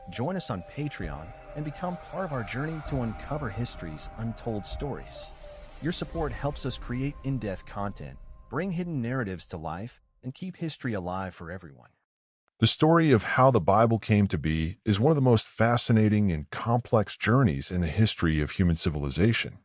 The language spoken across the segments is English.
Join us on Patreon and become part of our journey to uncover history's untold stories. Your support helps us create in-depth content, bring hidden narratives to life, and keep history alive for everyone. The story of how the Bible came to be is one of the most fascinating and complex journeys in the history of human civilization.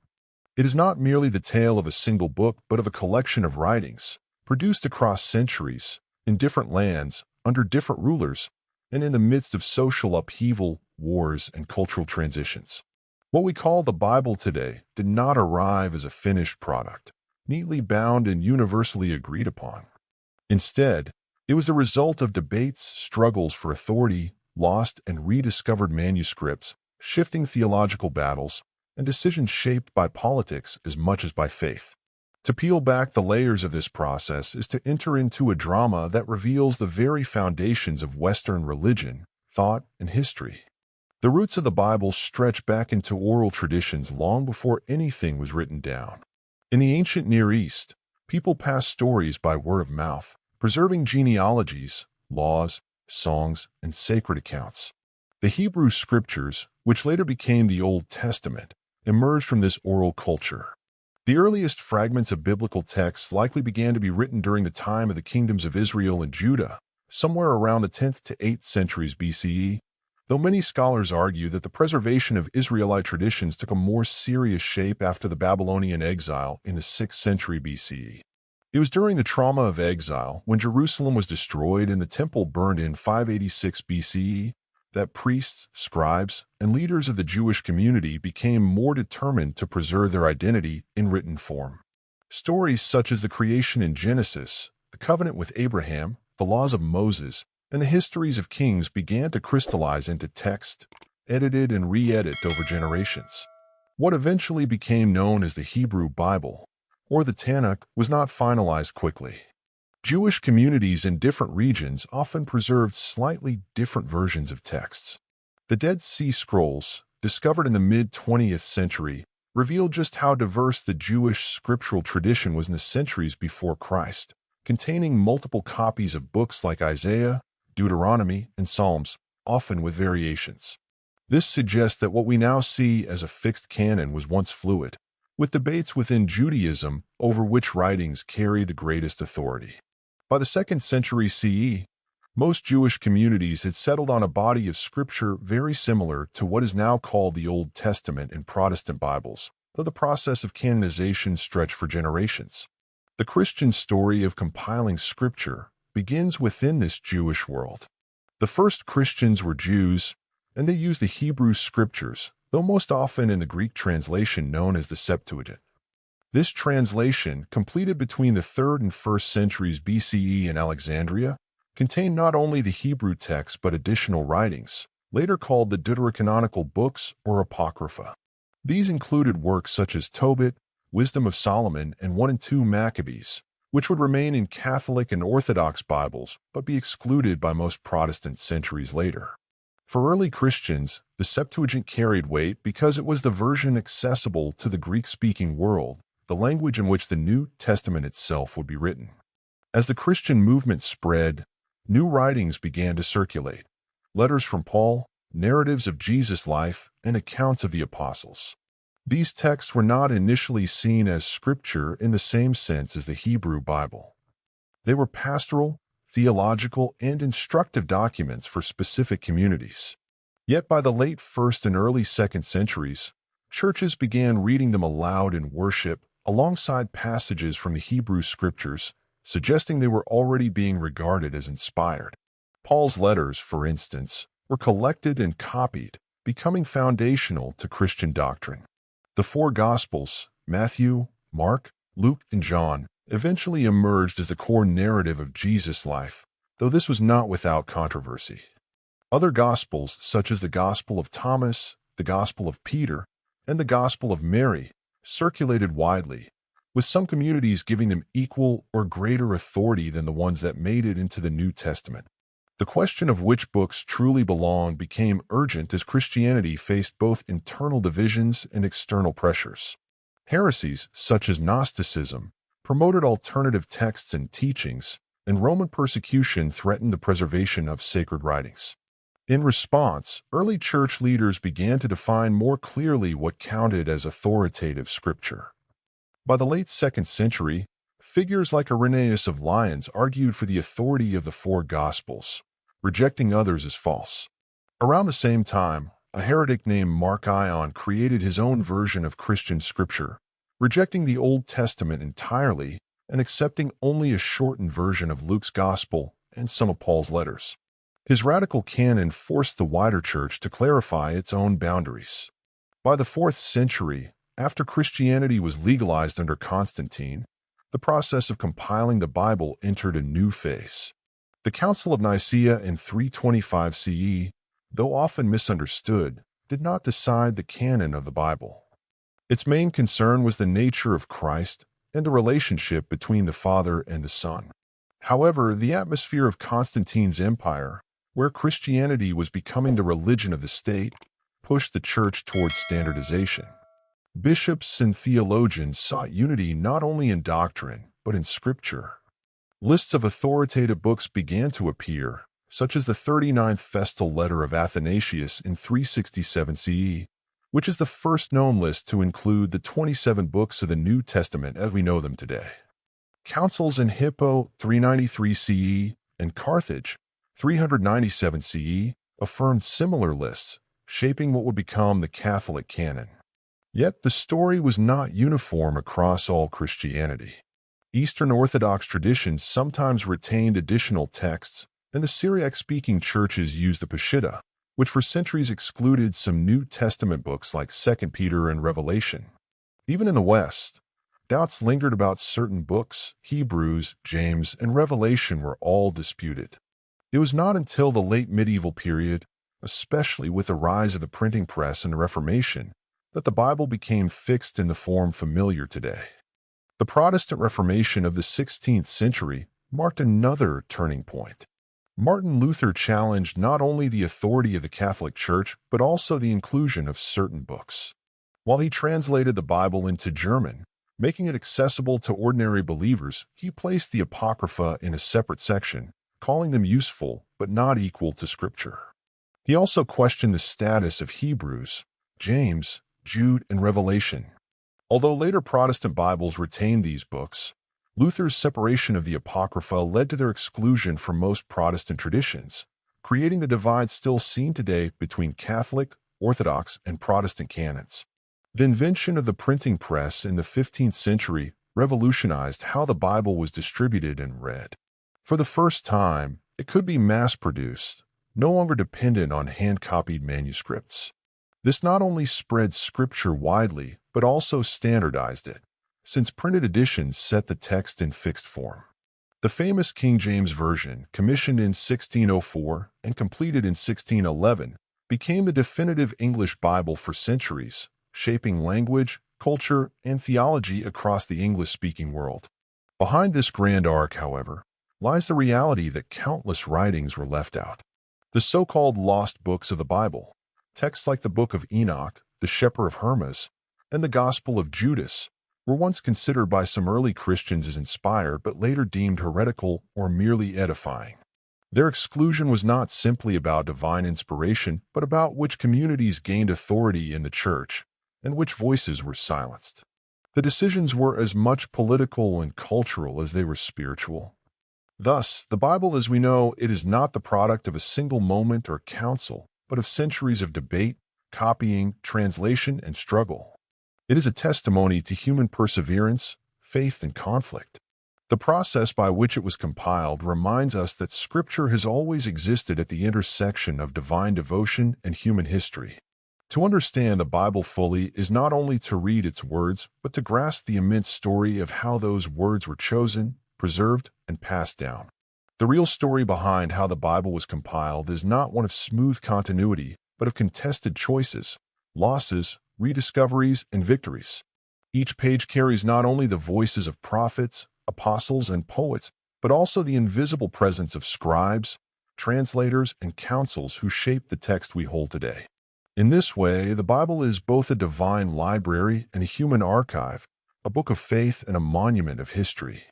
It is not merely the tale of a single book, but of a collection of writings, produced across centuries, in different lands, under different rulers, and in the midst of social upheaval, wars, and cultural transitions. What we call the Bible today did not arrive as a finished product, neatly bound and universally agreed upon. Instead, it was the result of debates, struggles for authority, lost and rediscovered manuscripts, shifting theological battles, and decisions shaped by politics as much as by faith. To peel back the layers of this process is to enter into a drama that reveals the very foundations of Western religion, thought, and history. The roots of the Bible stretch back into oral traditions long before anything was written down. In the ancient Near East, people passed stories by word of mouth, preserving genealogies, laws, songs, and sacred accounts. The Hebrew Scriptures, which later became the Old Testament, emerged from this oral culture. The earliest fragments of biblical texts likely began to be written during the time of the kingdoms of Israel and Judah, somewhere around the 10th to 8th centuries BCE, though many scholars argue that the preservation of Israelite traditions took a more serious shape after the Babylonian exile in the 6th century BCE. It was during the trauma of exile, when Jerusalem was destroyed and the temple burned in 586 BCE, that priests, scribes, and leaders of the Jewish community became more determined to preserve their identity in written form. Stories such as the creation in Genesis, the covenant with Abraham, the laws of Moses, and the histories of kings began to crystallize into text, edited and re-edited over generations. What eventually became known as the Hebrew Bible, or the Tanakh, was not finalized quickly. Jewish communities in different regions often preserved slightly different versions of texts. The Dead Sea Scrolls, discovered in the mid-20th century, revealed just how diverse the Jewish scriptural tradition was in the centuries before Christ, containing multiple copies of books like Isaiah, Deuteronomy, and Psalms, often with variations. This suggests that what we now see as a fixed canon was once fluid, with debates within Judaism over which writings carry the greatest authority. By the 2nd century CE, most Jewish communities had settled on a body of scripture very similar to what is now called the Old Testament in Protestant Bibles, though the process of canonization stretched for generations. The Christian story of compiling scripture begins within this Jewish world. The first Christians were Jews, and they used the Hebrew scriptures, though most often in the Greek translation known as the Septuagint. This translation, completed between the 3rd and 1st centuries BCE in Alexandria, contained not only the Hebrew text but additional writings, later called the Deuterocanonical books or Apocrypha. These included works such as Tobit, Wisdom of Solomon, and 1 and 2 Maccabees, which would remain in Catholic and Orthodox Bibles but be excluded by most Protestants centuries later. For early Christians, the Septuagint carried weight because it was the version accessible to the Greek-speaking world, the language in which the New Testament itself would be written. As the Christian movement spread, new writings began to circulate: letters from Paul, narratives of Jesus' life, and accounts of the apostles. These texts were not initially seen as scripture in the same sense as the Hebrew Bible. They were pastoral, theological, and instructive documents for specific communities. Yet by the late 1st and early 2nd centuries, churches began reading them aloud in worship alongside passages from the Hebrew Scriptures, suggesting they were already being regarded as inspired. Paul's letters, for instance, were collected and copied, becoming foundational to Christian doctrine. The 4 Gospels, Matthew, Mark, Luke, and John, eventually emerged as the core narrative of Jesus' life, though this was not without controversy. Other Gospels, such as the Gospel of Thomas, the Gospel of Peter, and the Gospel of Mary, circulated widely, with some communities giving them equal or greater authority than the ones that made it into the New Testament. The question of which books truly belonged became urgent as Christianity faced both internal divisions and external pressures. Heresies, such as Gnosticism, promoted alternative texts and teachings, and Roman persecution threatened the preservation of sacred writings. In response, early church leaders began to define more clearly what counted as authoritative scripture. By the late 2nd century, figures like Irenaeus of Lyons argued for the authority of the four Gospels, rejecting others as false. Around the same time, a heretic named Mark Ion created his own version of Christian scripture, rejecting the Old Testament entirely and accepting only a shortened version of Luke's Gospel and some of Paul's letters. His radical canon forced the wider church to clarify its own boundaries. By the 4th century, after Christianity was legalized under Constantine, the process of compiling the Bible entered a new phase. The Council of Nicaea in 325 CE, though often misunderstood, did not decide the canon of the Bible. Its main concern was the nature of Christ and the relationship between the Father and the Son. However, the atmosphere of Constantine's empire, where Christianity was becoming the religion of the state, pushed the church towards standardization. Bishops and theologians sought unity not only in doctrine, but in scripture. Lists of authoritative books began to appear, such as the 39th Festal Letter of Athanasius in 367 CE, which is the first known list to include the 27 books of the New Testament as we know them today. Councils in Hippo 393 CE and Carthage 397 CE affirmed similar lists, shaping what would become the Catholic canon. Yet the story was not uniform across all Christianity. Eastern Orthodox traditions sometimes retained additional texts, and the Syriac-speaking churches used the Peshitta, which for centuries excluded some New Testament books like 2 Peter and Revelation. Even in the West, doubts lingered about certain books. Hebrews, James, and Revelation were all disputed. It was not until the late medieval period, especially with the rise of the printing press and the Reformation, that the Bible became fixed in the form familiar today. The Protestant Reformation of the 16th century marked another turning point. Martin Luther challenged not only the authority of the Catholic Church, but also the inclusion of certain books. While he translated the Bible into German, making it accessible to ordinary believers, he placed the Apocrypha in a separate section, calling them useful but not equal to Scripture. He also questioned the status of Hebrews, James, Jude, and Revelation. Although later Protestant Bibles retained these books, Luther's separation of the Apocrypha led to their exclusion from most Protestant traditions, creating the divide still seen today between Catholic, Orthodox, and Protestant canons. The invention of the printing press in the 15th century revolutionized how the Bible was distributed and read. For the first time, it could be mass-produced, no longer dependent on hand-copied manuscripts. This not only spread Scripture widely, but also standardized it, since printed editions set the text in fixed form. The famous King James Version, commissioned in 1604 and completed in 1611, became the definitive English Bible for centuries, shaping language, culture, and theology across the English-speaking world. Behind this grand arc, however, lies the reality that countless writings were left out. The so-called lost books of the Bible, texts like the Book of Enoch, the Shepherd of Hermas, and the Gospel of Judas, were once considered by some early Christians as inspired but later deemed heretical or merely edifying. Their exclusion was not simply about divine inspiration, but about which communities gained authority in the church and which voices were silenced. The decisions were as much political and cultural as they were spiritual. Thus, the Bible as we know it is not the product of a single moment or council, but of centuries of debate, copying, translation, and struggle. It is a testimony to human perseverance, faith, and conflict. The process by which it was compiled reminds us that Scripture has always existed at the intersection of divine devotion and human history. To understand the Bible fully is not only to read its words, but to grasp the immense story of how those words were chosen, preserved, and passed down. The real story behind how the Bible was compiled is not one of smooth continuity, but of contested choices, losses, rediscoveries, and victories. Each page carries not only the voices of prophets, apostles, and poets, but also the invisible presence of scribes, translators, and councils who shaped the text we hold today. In this way, the Bible is both a divine library and a human archive, a book of faith and a monument of history.